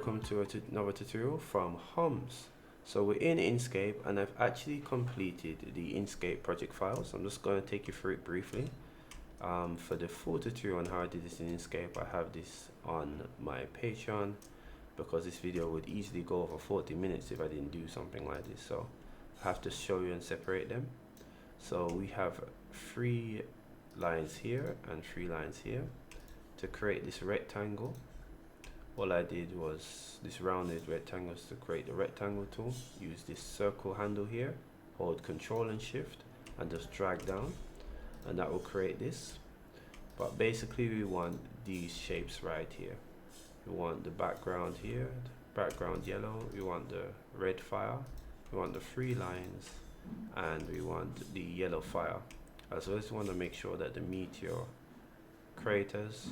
welcome to another tutorial from Homs. So we're in Inkscape and I've actually completed the Inkscape project files. I'm just going to take you through it briefly. For the full tutorial on how I did this in Inkscape, I have this on my Patreon because this video would easily go over 40 minutes if I didn't do something like this. So I have to show you and separate them. So we have 3 lines here and 3 lines here. To create this rectangle, all I did was this rounded rectangles. To create the rectangle tool, use this circle handle here, hold Control and Shift and just drag down, and that will create this. But basically we want these shapes right here. We want the background here, background yellow, we want the red fire, we want the 3 lines, and we want the yellow fire. As well as we want to make sure that the meteor craters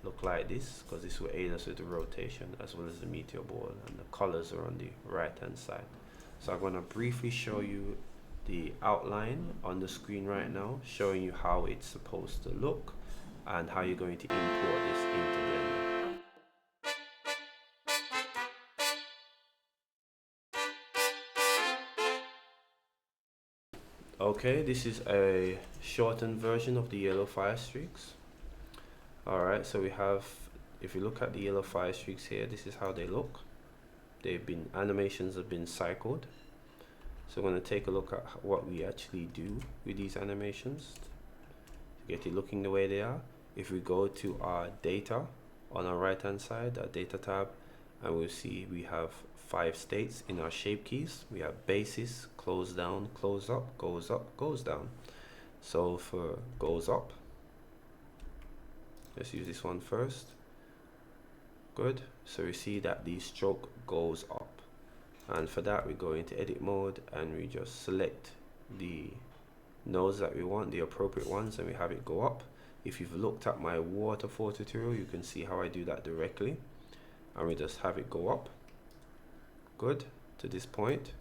look like this, because this will aid us with the rotation as well as the meteor ball, and the colors are on the right hand side. So I'm going to briefly show you the outline on the screen right now, showing you how it's supposed to look and how you're going to import this into Blender. Okay, this is a shortened version of the yellow fire streaks. Alright, so we have, if you look at the yellow fire streaks here, this is how they look. Animations have been cycled. So we're going to take a look at what we actually do with these animations to get it looking the way they are. If we go to our data on our right hand side, our data tab, and we'll see we have 5 states in our shape keys. We have basis, close down, close up, goes down. So for goes up, let's use this one first. Good. So we see that the stroke goes up, and for that we go into edit mode and we just select the nodes that we want, the appropriate ones, and we have it go up. If you've looked at my waterfall tutorial, you can see how I do that directly, and we just have it go up. Good, to this point.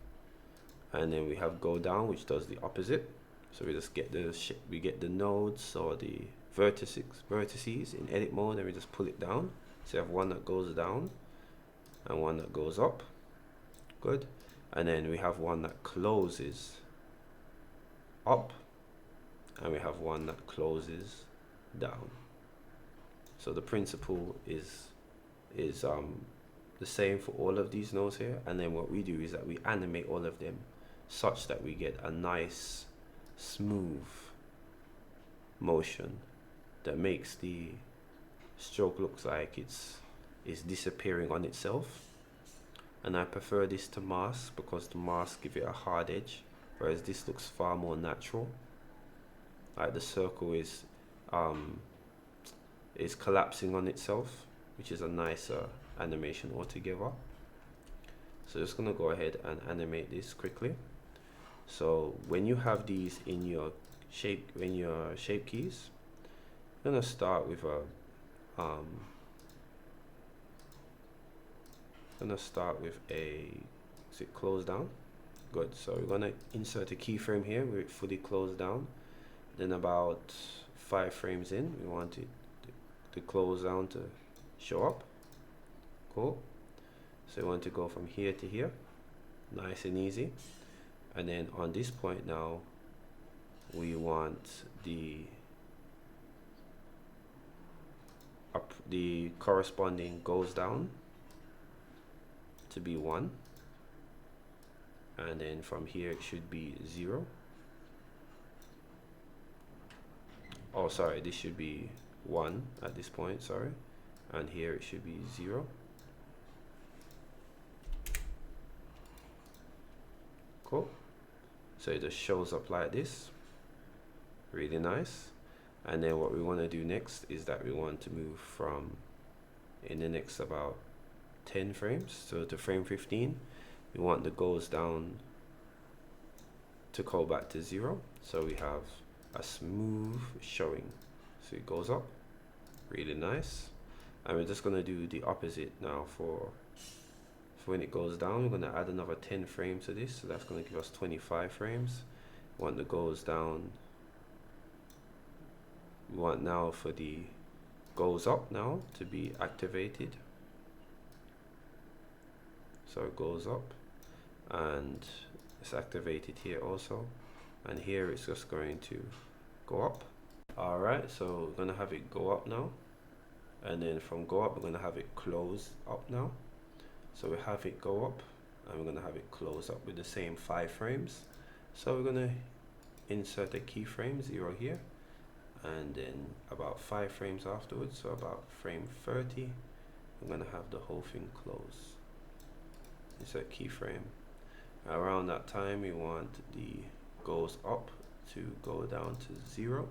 And then we have go down, which does the opposite. So we just get the nodes or the vertices in edit mode, and we just pull it down. So you have one that goes down and one that goes up. Good. And then we have one that closes up, and we have one that closes down. So the principle is the same for all of these nodes here. And then what we do is that we animate all of them such that we get a nice smooth motion that makes the stroke looks like it's disappearing on itself. And I prefer this to mask because the mask give it a hard edge, whereas this looks far more natural. Like the circle is collapsing on itself, which is a nicer animation altogether. So just gonna go ahead and animate this quickly. So when you have these in your shape keys, I'm gonna start with a is it closed down? Good. So we're gonna insert a keyframe here with it fully closed down. Then about 5 frames in, we want it to close down to show up. Cool. So we want to go from here to here, nice and easy. And then on this point now, we want the corresponding goes down to be 1, and then from here it should be 0. Oh, sorry, this should be 1 at this point, sorry, and here it should be 0. Cool. So it just shows up like this, really nice. And then what we want to do next is that we want to move from, in the next about 10 frames, so to frame 15, we want the goes down to go back to 0. So we have a smooth showing. So it goes up, really nice. And we're just going to do the opposite now for when it goes down. We're going to add another 10 frames to this, so that's going to give us 25 frames. We want the goes down. We want now for the goes up now to be activated. so it goes up, and it's activated here also, and here it's just going to go up. Alright, so we're gonna have it go up now, and then from go up we're gonna have it close up now. So we have it go up and we're gonna have it close up with the same 5 frames. So we're gonna insert a keyframe 0 here, and then about 5 frames afterwards, so about frame 30, we're gonna have the whole thing close. Insert keyframe. Around that time we want the goes up to go down to 0.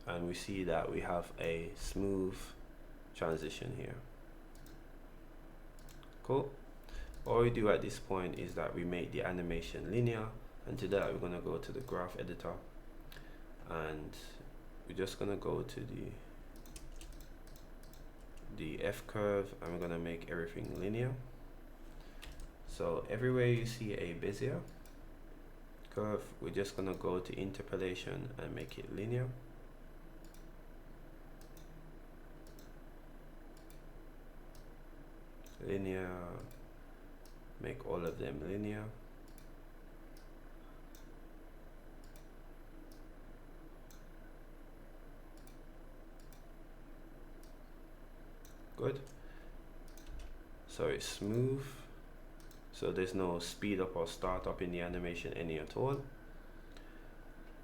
And we see that we have a smooth transition here. Cool. All we do at this point is that we make the animation linear, and to that we're going to go to the graph editor, and we're just going to go to the F curve, and we're going to make everything linear. So everywhere you see a Bezier curve, we're just going to go to interpolation and make it linear. Linear, make all of them linear. Good. So it's smooth, so there's no speed up or start up in the animation any at all.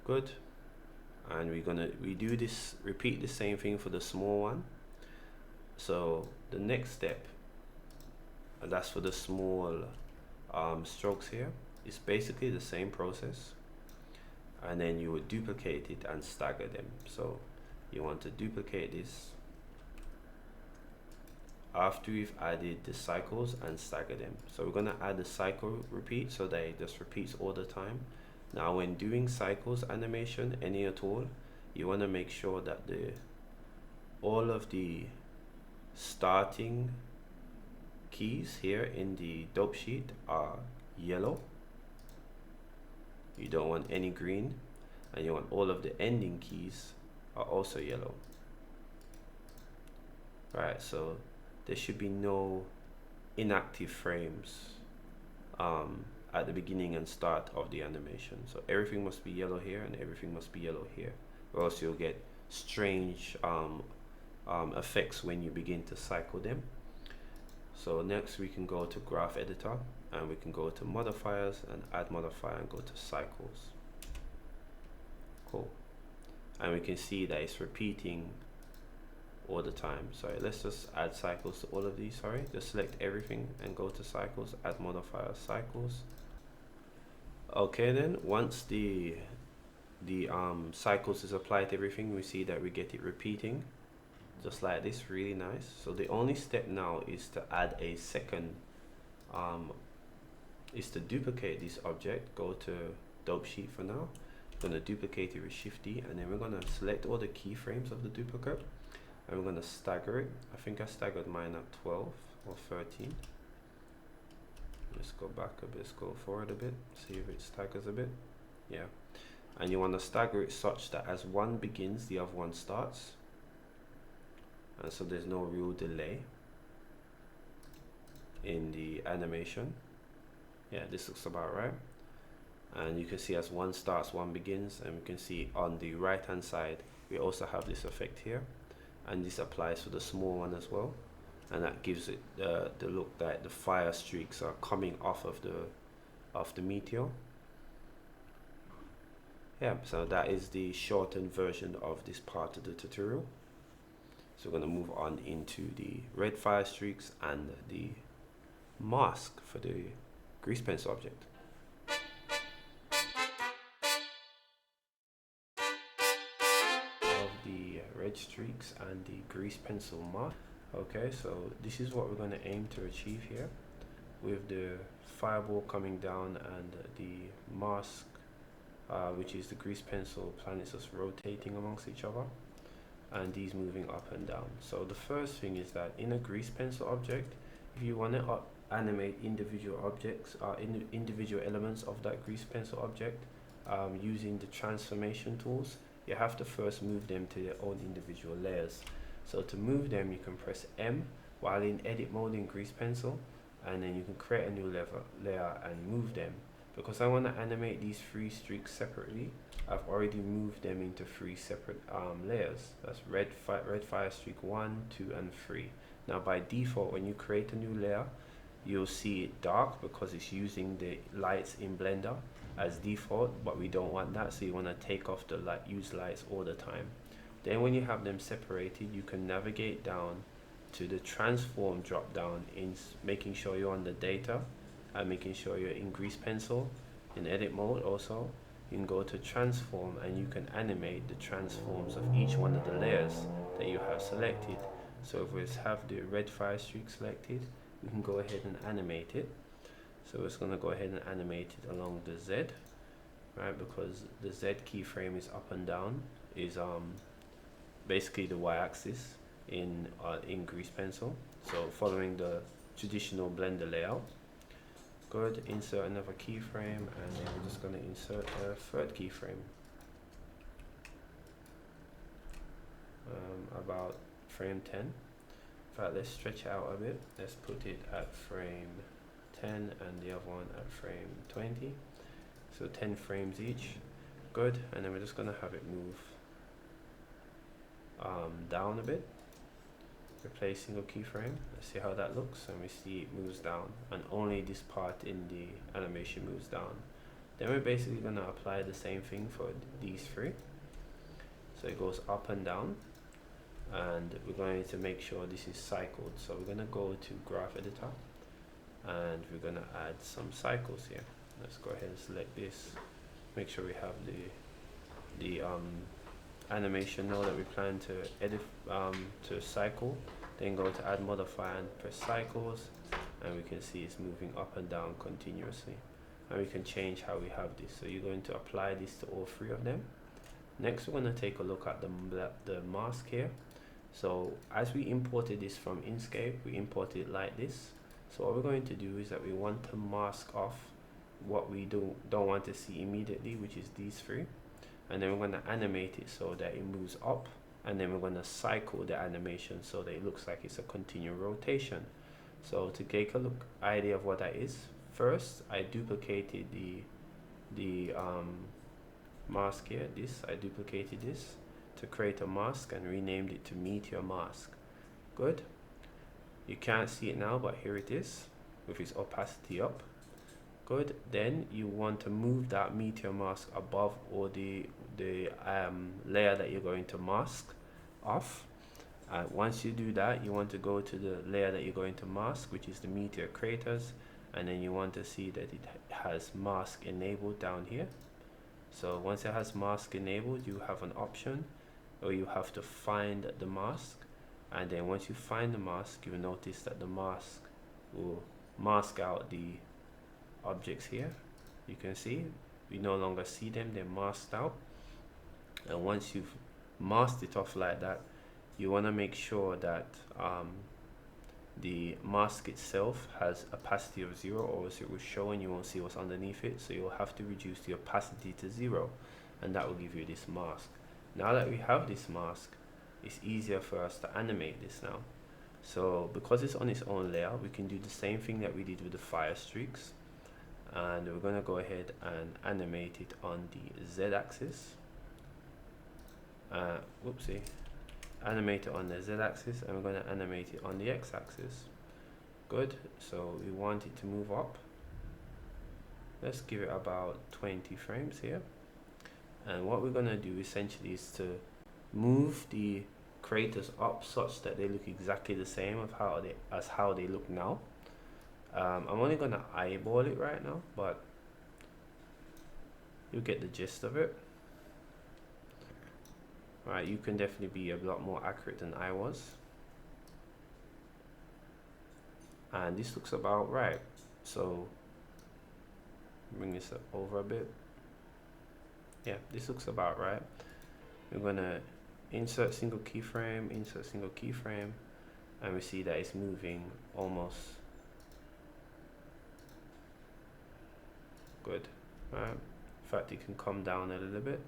Good. And we do this, repeat the same thing for the small one. So the next step, and that's for the small strokes here, it's basically the same process, and then you would duplicate it and stagger them. So you want to duplicate this after we've added the cycles and stagger them. So we're going to add the cycle repeat so that it just repeats all the time. Now when doing cycles animation, any at all, you want to make sure that all of the starting keys here in the dope sheet are yellow. You don't want any green, and you want all of the ending keys are also yellow. Right, so there should be no inactive frames at the beginning and start of the animation. So everything must be yellow here and everything must be yellow here, or else you'll get strange effects when you begin to cycle them. So next we can go to graph editor, and we can go to modifiers and add modifier and go to cycles. Cool. And we can see that it's repeating all the time. Sorry, let's just add cycles to all of these. Sorry, just select everything and go to cycles, add modifier, cycles. Okay, then once the cycles is applied to everything, we see that we get it repeating just like this, really nice. So the only step now is to add a second, is to duplicate this object. Go to dope sheet for now. We're going to duplicate it with Shift D, and then we're going to select all the keyframes of the duplicate, and we're going to stagger it. I think I staggered mine at 12 or 13. Let's go back a bit, let's go forward a bit, see if it staggers a bit. Yeah, and you want to stagger it such that as one begins, the other one starts, and so there's no real delay in the animation. Yeah, this looks about right. And you can see as one starts, one begins, and we can see on the right hand side we also have this effect here, and this applies to the small one as well, and that gives it the look that the fire streaks are coming off of the Meteor. Yeah, so that is the shortened version of this part of the tutorial. So we're going to move on into the red fire streaks and the mask for the grease pencil object. Of the red streaks and the grease pencil mask. Okay, so this is what we're going to aim to achieve here, with the fireball coming down and the mask, which is the grease pencil planets just rotating amongst each other, and these moving up and down. So the first thing is that in a grease pencil object, if you want to animate individual objects, individual elements of that grease pencil object, using the transformation tools, you have to first move them to their own individual layers. So to move them, you can press M while in edit mode in grease pencil, and then you can create a new layer and move them. Because I want to animate these 3 streaks separately, I've already moved them into 3 separate layers. That's red fire streak 1, 2, and 3. Now by default, when you create a new layer, you'll see it dark because it's using the lights in Blender as default, but we don't want that, so you want to take off the use lights all the time. Then when you have them separated, you can navigate down to the transform drop down, in making sure you're on the data and making sure you're in grease pencil in edit mode. Also you can go to transform and you can animate the transforms of each one of the layers that you have selected. So if we have the red fire streak selected, we can go ahead and animate it. So it's going to go ahead and animate it along the Z, right? Because the Z keyframe is up and down, is basically the y-axis in grease pencil. So following the traditional Blender layout. Good. Insert another keyframe, and then we're just going to insert a third keyframe. About frame 10. In fact, let's stretch it out a bit. Let's put it at frame 10 and the other one at frame 20. So 10 frames each. Good. And then we're just going to have it move down a bit. Replace single keyframe. Let's see how that looks, and we see it moves down, and only this part in the animation moves down. Then we're basically going to apply the same thing for these 3. So it goes up and down, and we're going to make sure this is cycled. So we're going to go to graph editor, and we're going to add some cycles here. Let's go ahead and select this, make sure we have the animation node that we plan to edit to cycle. Then go to add modifier and press cycles, and we can see it's moving up and down continuously, and we can change how we have this. So you're going to apply this to all 3 of them. Next, we're going to take a look at the mask here. So as we imported this from Inkscape, we imported it like this. So what we're going to do is that we want to mask off what we don't want to see immediately, which is these 3. And then we're going to animate it so that it moves up, and then we're going to cycle the animation so that it looks like it's a continual rotation. So to take a idea of what that is, first I duplicated the mask here. I duplicated this to create a mask and renamed it to Meteor Mask. Good. You can't see it now, but here it is with its opacity up. Good. Then you want to move that Meteor Mask above or the layer that you're going to mask off. Once you do that, you want to go to the layer that you're going to mask, which is the Meteor Craters, and then you want to see that it has mask enabled down here. So once it has mask enabled, you have an option, or you have to find the mask, and then once you find the mask, you'll notice that the mask will mask out the objects here. You can see we no longer see them, they're masked out. And once you've masked it off like that, you want to make sure that the mask itself has opacity of 0, or else it will show and you won't see what's underneath it. So you'll have to reduce the opacity to 0, and that will give you this mask. Now that we have this mask, it's easier for us to animate this now. So because it's on its own layer, we can do the same thing that we did with the fire streaks, and we're going to go ahead and animate it on the Z-axis. Whoopsie. Animate it on the Z-axis, and we're going to animate it on the X-axis. Good. So we want it to move up. Let's give it about 20 frames here. And what we're going to do essentially is to move the craters up such that they look exactly the same as how they look now. I'm only going to eyeball it right now, but you'll get the gist of it. Right, you can definitely be a lot more accurate than I was. And this looks about right. So bring this up over a bit. Yeah, this looks about right. We're gonna insert single keyframe, and we see that it's moving almost good. Right. In fact, it can come down a little bit.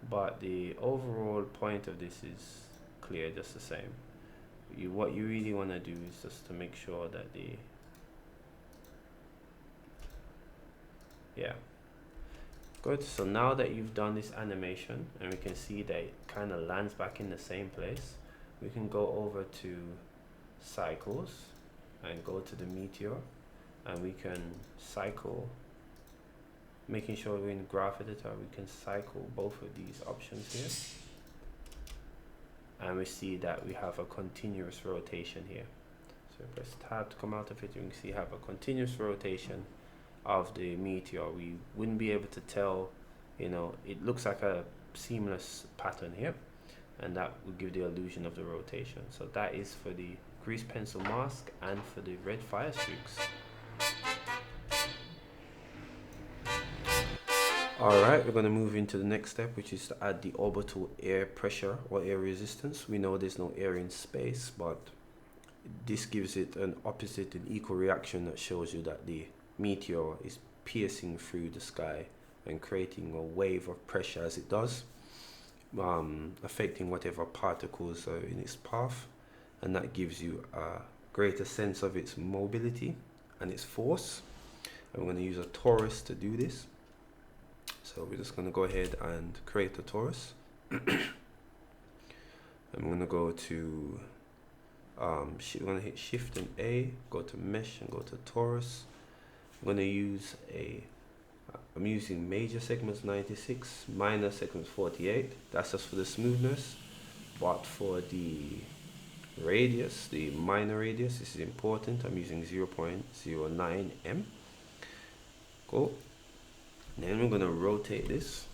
But the overall point of this is clear just the same. What you really want to do is just to make sure that yeah, good. So now that you've done this animation and we can see that it kind of lands back in the same place, we can go over to cycles and go to the Meteor, and we can cycle, making sure we're in graph editor. We can cycle both of these options here, and we see that we have a continuous rotation here. So press tab to come out of it. You can see we have a continuous rotation of the Meteor. We wouldn't be able to tell, you know, it looks like a seamless pattern here, and that will give the illusion of the rotation. So that is for the grease pencil mask and for the red fire streaks. Alright, we're going to move into the next step, which is to add the orbital air pressure or air resistance. We know there's no air in space, but this gives it an opposite and equal reaction that shows you that the Meteor is piercing through the sky and creating a wave of pressure as it does, affecting whatever particles are in its path, and that gives you a greater sense of its mobility and its force. And we're going to use a torus to do this. So we're just going to go ahead and create a torus. And we're going to go to we're going to hit Shift and A, go to Mesh and go to Torus. I'm going to use I'm using major segments 96, minor segments 48. That's just for the smoothness. But for the radius, the minor radius, this is important. I'm using 0.09 m. Cool. Then we're going to rotate this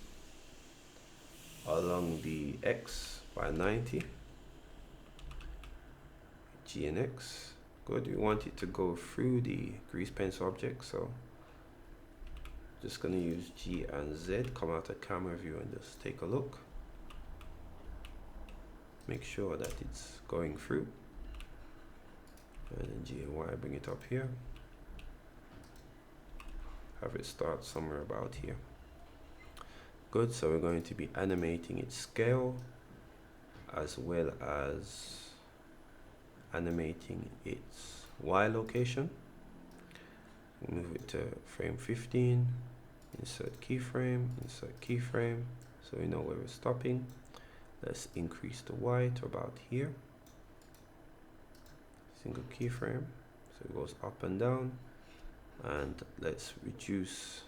along the X by 90. G and X. Good. We want it to go through the grease pencil object, so just going to use G and Z. Come out of camera view and just take a look. Make sure that it's going through. And then G and Y, bring it up here. Have it start somewhere about here. Good. So we're going to be animating its scale as well as animating its Y location. Move it to frame 15, insert keyframe, so we know where we're stopping. Let's increase the Y to about here. Single keyframe, so it goes up and down. And let's reduce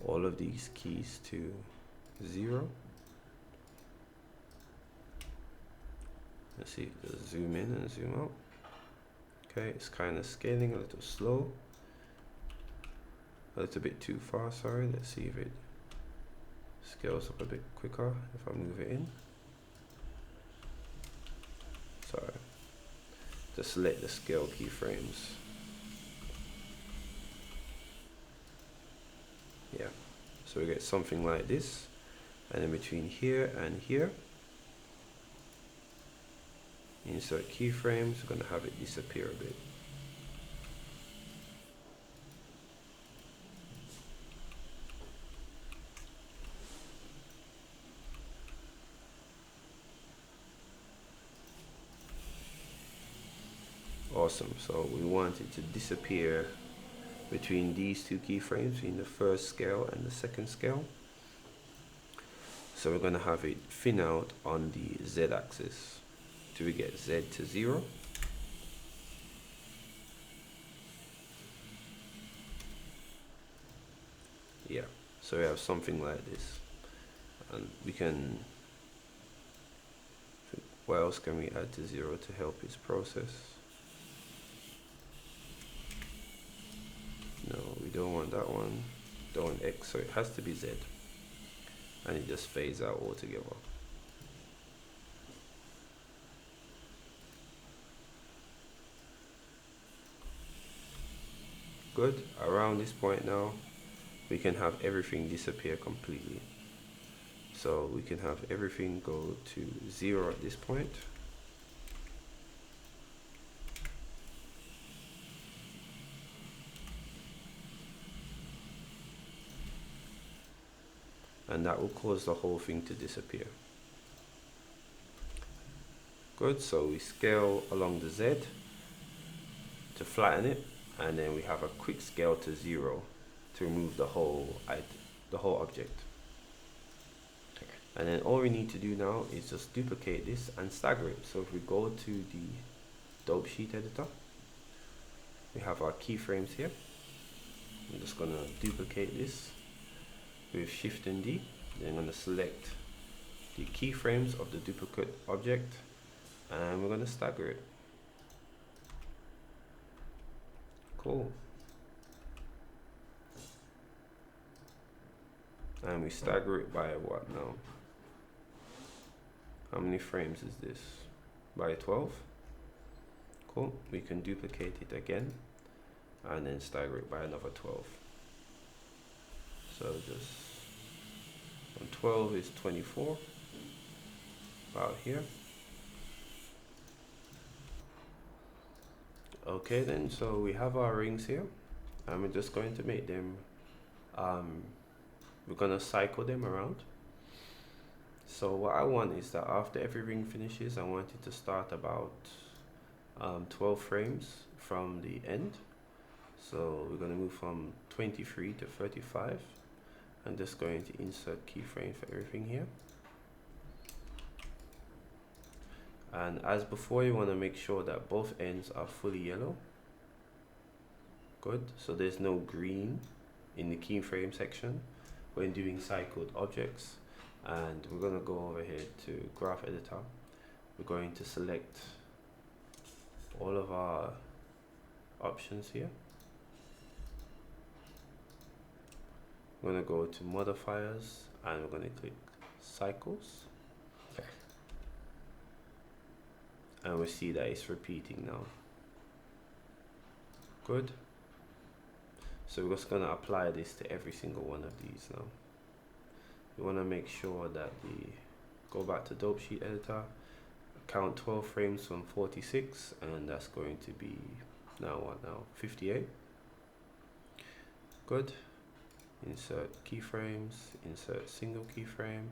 all of these keys to 0. Let's see, just zoom in and zoom out. Okay, it's kind of scaling a little slow, a little bit too far, sorry. Let's see if it scales up a bit quicker if I move it in. Sorry, just select the scale keyframes. Yeah, so we get something like this, and then between here and here, insert keyframes. We're going to have it disappear a bit. Awesome. So we want it to disappear between these two keyframes, in the first scale and the second scale. So we're going to have it thin out on the Z axis. Do we get Z to 0? Yeah, so we have something like this. And we can, what else can we add to 0 to help its process? No, we don't want that one. Don't want X, so it has to be Z. And it just fades out altogether. Good. Around this point now, we can have everything disappear completely. So we can have everything go to 0 at this point. and that will cause the whole thing to disappear. Good, so we scale along the Z to flatten it, and then we have a quick scale to 0 to remove the whole object. And then all we need to do now is just duplicate this and stagger it. So if we go to the dope sheet editor, we have our keyframes here. I'm just going to duplicate this with Shift and D. Then I'm going to select the keyframes of the duplicate object, and we're going to stagger it. Cool. And we stagger it by what now? How many frames is this? By 12. Cool. We can duplicate it again and then stagger it by another 12. So just on 12 is 24, about here. Okay then, so we have our rings here, and we're just going to make them, we're going to cycle them around. So what I want is that after every ring finishes, I want it to start about 12 frames from the end. So we're going to move from 23 to 35. I'm just going to insert keyframe for everything here. And as before, you want to make sure that both ends are fully yellow. Good, so there's no green in the keyframe section when doing cycled objects. And we're going to go over here to graph editor. We're going to select all of our options here. We're going to go to modifiers, and we're going to click cycles. Okay. And we see that it's repeating now. Good. So we're just going to apply this to every single one of these now. You want to make sure that go back to dope sheet editor, count 12 frames from 46, and that's going to be now what now? 58. Good. Insert keyframes, insert single keyframe,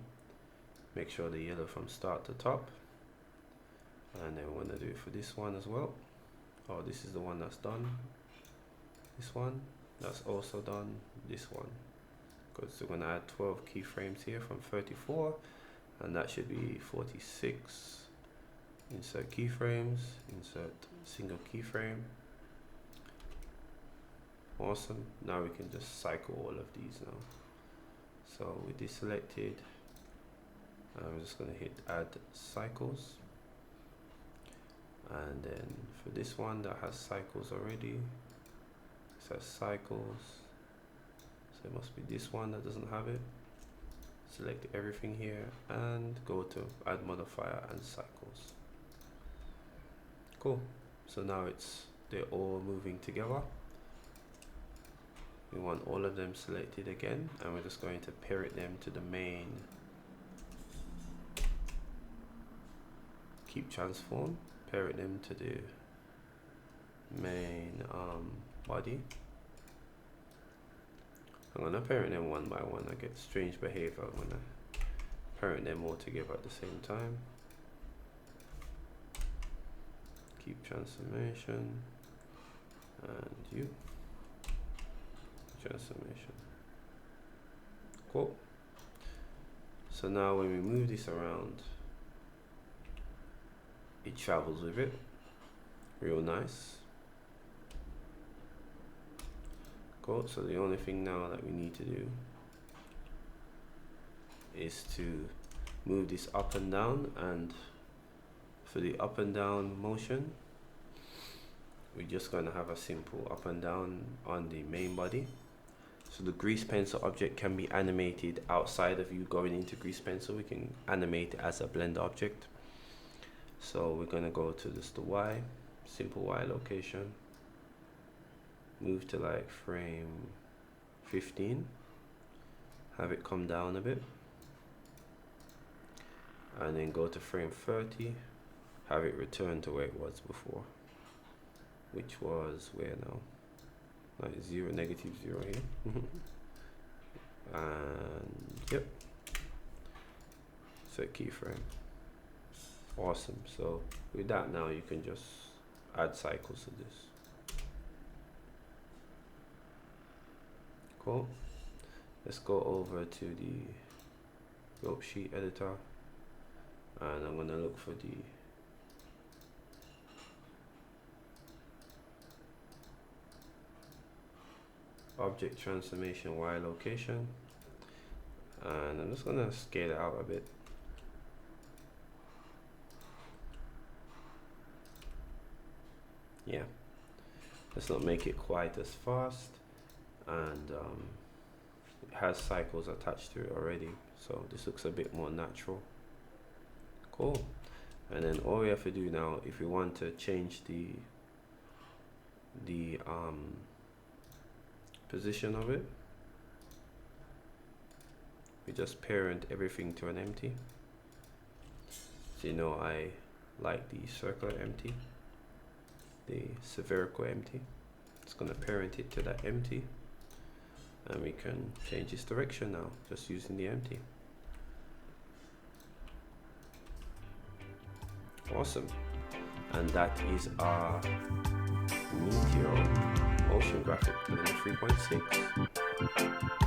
make sure the yellow from start to top, and then we're going to do it for this one as well. Oh, this is the one that's done. This one, that's also done. This one. Good, so we're going to add 12 keyframes here from 34, and that should be 46. Insert keyframes, insert single keyframe. Awesome. Now we can just cycle all of these now. So with this selected, I'm just going to hit add cycles, and then for this one that has cycles already, it says cycles, so it must be this one that doesn't have it. Select everything here and go to add modifier and cycles. Cool. So now they're all moving together. We want all of them selected again, and we're just going to parent them to the main keep transform, parent them to the main body. I'm gonna parent them one by one. I get strange behavior. I'm gonna parent them all together at the same time. Keep transformation and you. Transformation. Cool. So now when we move this around, it travels with it. Real nice. Cool. So the only thing now that we need to do is to move this up and down, and for the up and down motion, we're just going to have a simple up and down on the main body. So the grease pencil object can be animated outside of you going into grease pencil. We can animate it as a blend object. So we're going to go to just the Y, simple Y location, move to like frame 15, have it come down a bit, and then go to frame 30, have it return to where it was before, which was where now? Like -0 here. And yep, set keyframe. Awesome. So with that now you can just add cycles to this. Cool. Let's go over to the rope sheet editor, and I'm gonna look for the object transformation Y location, and I'm just gonna scale it out a bit. Yeah, let's not make it quite as fast, and it has cycles attached to it already, so this looks a bit more natural. Cool. And then all we have to do now, if we want to change the position of it, we just parent everything to an empty. So you know, I like the circular empty, the spherical empty. It's gonna parent it to that empty, and we can change its direction now just using the empty. Awesome. And that is our Meteor motion graphic, 3.6.